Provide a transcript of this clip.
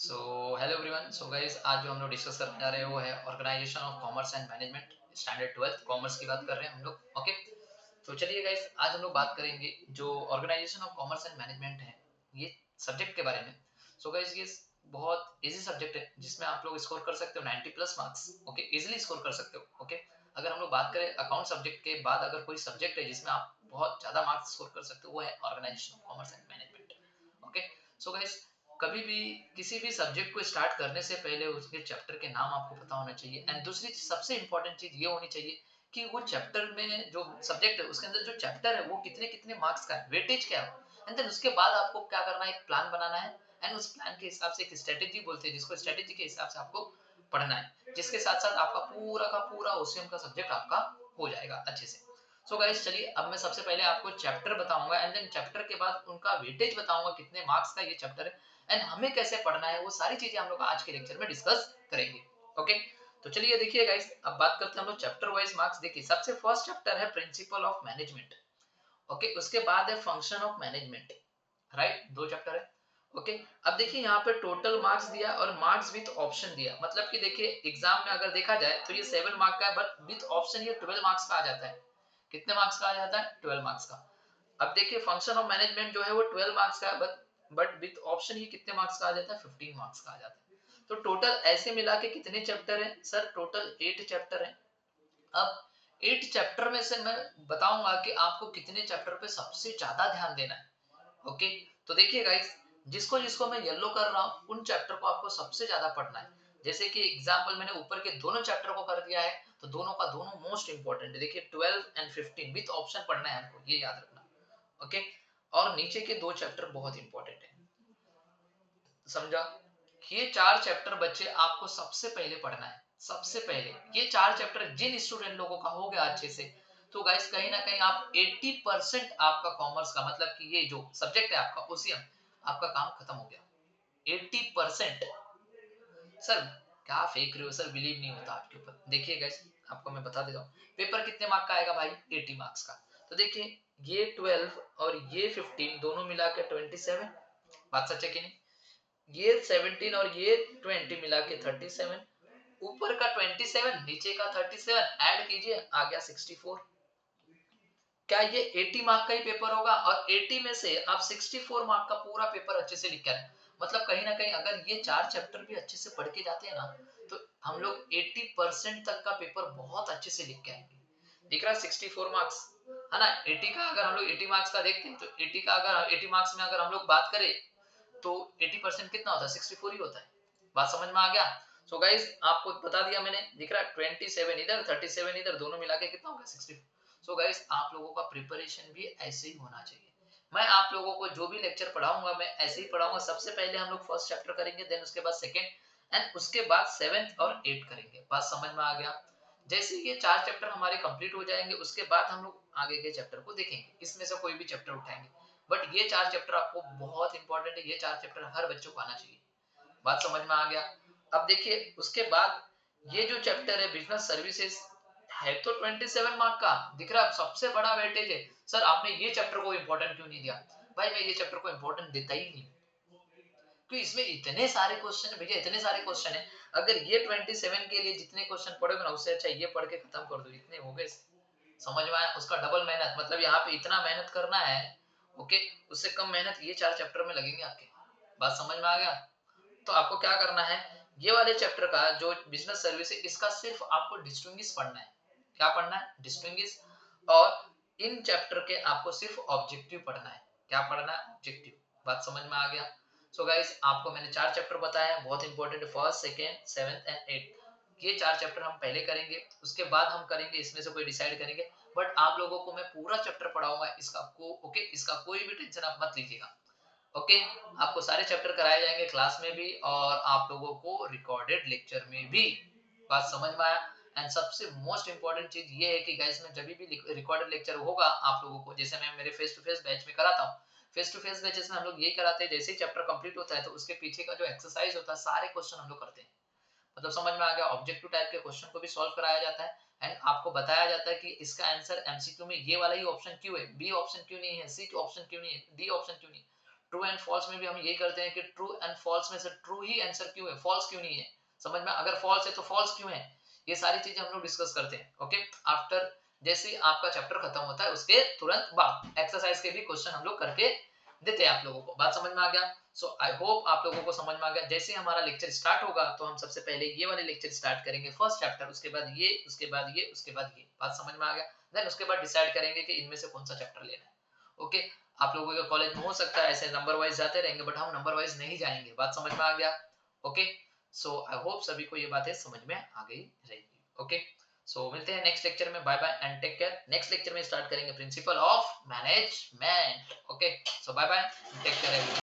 So hello everyone. So guys, आज जो हम लोग डिस्कस करने जा रहे हैं वो है organisation of commerce and management standard 12th commerce की बात कर रहे हैं हम लोग। ओके, तो चलिए गाइस, आज हम लोग बात करेंगे जो organisation of commerce and management है ये सब्जेक्ट के बारे में। सो गाइस, ये बहुत इजी सब्जेक्ट है जिसमें आप लोग स्कोर कर सकते हो 90 plus marks. Okay, easily score कर सकते हो। ओके, अगर हम लोग बात करें अकाउंट सब्जेक्ट के बाद अगर कोई सब्जेक्ट है जिसमें आप बहुत ज्यादा मार्क्स स्कोर कर सकते हो वो है organisation of commerce and management. Okay, so guys, कभी भी किसी भी सब्जेक्ट को स्टार्ट करने से पहले उसके चैप्टर के नाम आपको पता होना चाहिए। एंड दूसरी सबसे इंपॉर्टेंट चीज ये होनी चाहिए कि वो चैप्टर में जो सब्जेक्ट है उसके अंदर जो चैप्टर है वो कितने कितने मार्क्स का है, वेटेज क्या है। एंड देन उसके बाद आपको क्या करना है, एक प्लान बनाना है। एंड उस प्लान के हिसाब से एक स्ट्रेटेजी बोलते हैं जिसको स्ट्रेटेजी के हिसाब से आपको पढ़ना है, जिसके साथ साथ आपका पूरा का पूरा ओसीएम का सब्जेक्ट आपका हो जाएगा अच्छे से। सो गाइस, चलिए अब मैं सबसे पहले आपको चैप्टर बताऊंगा एंड देन चैप्टर के बाद उनका वेटेज बताऊंगा कितने मार्क्स का ये चैप्टर है एंड हमें कैसे पढ़ना है। वो सारी चीजें हम लोग आज के लेक्चर में डिस्कस करेंगे। ओके, तो चलिए देखिए गाइस, अब बात करते हैं हम लोग चैप्टर वाइज मार्क्स। देखिए, सबसे फर्स्ट चैप्टर है प्रिंसिपल ऑफ मैनेजमेंट। ओके, उसके बाद है फंक्शन ऑफ मैनेजमेंट। राइट, दो चैप्टर है। ओके, अब देखिए यहाँ पे टोटल मार्क्स दिया और मार्क्स विथ ऑप्शन दिया। मतलब कि देखिए एग्जाम में अगर देखा जाए तो ये 7 मार्क का है, बट विथ ऑप्शन ये 12 मार्क्स का आ जाता है। कितने मार्क्स का आ जाता है? 12 मार्क्स का। अब देखिए फंक्शन ऑफ मैनेजमेंट जो है वो 12 मार्क्स का, बट विथ ऑप्शन ये कितने मार्क्स का आ जाता है? 15 मार्क्स का आ जाता है। तो टोटल ऐसे मिला के कितने चैप्टर हैं सर? टोटल 8 चैप्टर हैं। अब 8 चैप्टर में से मैं बताऊंगा कि आपको कितने चैप्टर पे सबसे ज्यादा ध्यान देना है। ओके, तो देखिए गाइस, जिसको जिसको मैं येलो कर रहा हूँ उन चैप्टर को आपको सबसे ज्यादा पढ़ना है। जैसे कि एग्जाम्पल मैंने ऊपर के दोनों चैप्टर को कर दिया है, तो दोनों का दोनों मोस्ट इंपॉर्टेंट है। देखिए 12 एंड 15 विथ ऑप्शन पढ़ना है हमको, ये याद रखना। ओके, और नीचे के दो चैप्टर बहुत इंपॉर्टेंट है, समझा? ये 4 चैप्टर बच्चे आपको सबसे पहले पढ़ना है। सबसे पहले ये 4 चैप्टर जिन स्टूडेंट लोगों का हो गया अच्छे से, तो गाइस कहीं ना कहीं आप 80% आपका कॉमर्स का, मतलब कि ये जो सब्जेक्ट है आपका ओसीएम, आपका काम खत्म हो गया। 80%। सर क्या फेंक रहे हो सर, बिलीव नहीं होता आपके ऊपर। देखिए गाइस, आपको मैं बता देता हूँ पेपर कितने मार्क का आएगा भाई? 80 मार्क्स का। तो देखिए ये 12 और ये 15 दोनों मिला के 27। बात सच है कि नहीं? ये 17 और ये 20 मिला के 37, ऊपर का 27 नीचे का 37 ऐड कीजिए, आ गया 64। क्या ये 80 मार्क का ही पेपर होगा? और 80 में से आप 64 मार्क का पूरा पेपर अच्छे से लिख कर, मतलब कहीं ना कहीं अगर ये 4 चैप्टर भी अच्छे से पढ़ के जाते हैं ना, तो हम लोग 80% तक का पेपर बहुत अच्छे से लिख के आएंगे। दिख रहा है 64 मार्क्स, है ना? 80 का अगर हम लोग 80 मार्क्स का देखते हैं तो 80 का अगर 80 मार्क्स में अगर हम लोग बात करें तो 80% कितना होता है? 64 ही होता है। बात समझ में आ गया? सो गाइस, आपको बता दिया मैंने। दिख रहा है 27 इधर 37 इधर, दोनों मिला के कितना होगा? 64। सो गाइस, आप लोगों का प्रिपरेशन भी ऐसे ही होना चाहिए। मैं आप लोगों को जो भी लेक्चर पढ़ाऊंगा मैं ऐसे ही पढ़ाऊंगा। सबसे पहले हम लोग फर्स्ट चैप्टर करेंगे, देन उसके बाद सेकंड एंड उसके बाद 7th और 8th करेंगे। बात समझ में आ गया? जैसे ये 4 चैप्टर हमारे कंप्लीट हो जाएंगे उसके बाद हम लोग आगे के चैप्टर को देखेंगे, इसमें से कोई भी चैप्टर उठाएंगे। बट ये 4 चैप्टर आपको बहुत इंपॉर्टेंट है, ये 4 चैप्टर हर बच्चों को आना चाहिए। बात समझ में आ गया? अब देखिए उसके बाद ये जो चैप्टर है बिजनेस सर्विसेज है तो 27 मार्क का। दिख रहा है सबसे बड़ा वेटेज है। सर आपने ये चैप्टर को इंपॉर्टेंट क्यों नहीं दिया? भाई मैं ये चैप्टर को इंपॉर्टेंट देता ही नहीं, क्योंकि इसमें इतने सारे क्वेश्चन है भैया, इतने सारे क्वेश्चन है। अगर ये 27 के लिए जितने क्वेश्चन पढ़ोगे ना उससे अच्छा ये पढ़ के खत्म कर दो, इतने हो गए। समझ में आया? उसका डबल मेहनत, मतलब यहाँ पे इतना मेहनत करना है। ओके, उससे कम मेहनत ये 4 चैप्टर में लगेंगे आपके। बात समझ में आ गया? तो आपको क्या करना है, ये वाले चैप्टर का जो बिजनेस सर्विस है इसका सिर्फ आपको डिस्टिंग्विश पढ़ना है। क्या पढ़ना है? डिस्टिंग्विश। और इन चैप्टर के आपको सिर्फ ऑब्जेक्टिव पढ़ना है। क्या पढ़ना है? ऑब्जेक्टिव। बात समझ में आ गया? सो गाइस, आपको मैंने 4 चैप्टर बताया, बहुत इंपॉर्टेंट है, first second 7th and 8th। ये 4 चैप्टर हम पहले करेंगे, उसके बाद हम करेंगे इसमें से कोई डिसाइड करेंगे। बट आप लोगों को मैं पूरा चैप्टर पढ़ाऊंगा इसका को। ओके, इसका कोई भी टेंशन आप मत लीजिएगा। ओके, आपको सारे चैप्टर कराए जाएंगे क्लास में भी और आप लोगों को रिकॉर्डेड लेक्चर में भी। बात समझ में आया? एंड सबसे मोस्ट इंपॉर्टेंट चीज ये है कि गाइस में जब भी रिकॉर्डेड लेक्चर होगा आप लोगों को, जैसे मैं मेरे फेस टू फेस बैच में कराता हूँ, फेस टू फेस बैचेस में हम लोग यही कराते हैं, जैसे ही चैप्टर कंप्लीट होता है तो उसके पीछे का जो एक्सरसाइज होता है सारे क्वेश्चन हम लोग करते हैं। मतलब समझ में आ गया? ऑब्जेक्टिव टाइप के क्वेश्चन को भी सॉल्व कराया जाता है एंड आपको बताया जाता है कि इसका आंसर एमसीक्यू में ये वाला ही ऑप्शन क्यों है, बी ऑप्शन क्यों नहीं है, सी ऑप्शन क्यों नहीं है, डी ऑप्शन क्यों नहीं है। ट्रू एंड फॉल्स में भी हम यही करते हैं कि ट्रू एंड फॉल्स में से ट्रू ही आंसर क्यों है, फॉल्स क्यों नहीं है, समझ में, अगर फॉल्स है तो फॉल्स क्यों है, ये सारी चीजें हम लोग डिस्कस करते हैं। ओके, आफ्टर जैसे ही आपका चैप्टर खत्म होता है उसके तुरंत बाद एक्सरसाइज के भी क्वेश्चन हम लोग करके देते हैं आप लोगों को। बात समझ में आ गया? सो आई होप आप लोगों को समझ में आ गया। जैसे हमारा लेक्चर स्टार्ट होगा तो हम सबसे पहले ये वाले लेक्चर स्टार्ट करेंगे, फर्स्ट चैप्टर, उसके बाद ये, उसके बाद ये, उसके बाद ये। बात समझ में आ गया? देन उसके बाद डिसाइड करेंगे कि इनमें से कौन सा चैप्टर लेना है। ओके, आप लोगों के कॉलेज में हो सकता है ऐसे नंबर वाइज जाते रहेंगे, बट हम नंबर वाइज नहीं जाएंगे। बात समझ में आ गया? ओके, सो आई होप सभी को ये बातें समझ में आ गई रहेगी। ओके, सो मिलते हैं नेक्स्ट लेक्चर में। Bye bye and take care. Next lecture में स्टार्ट करेंगे principle of management. Okay, so bye bye, take care.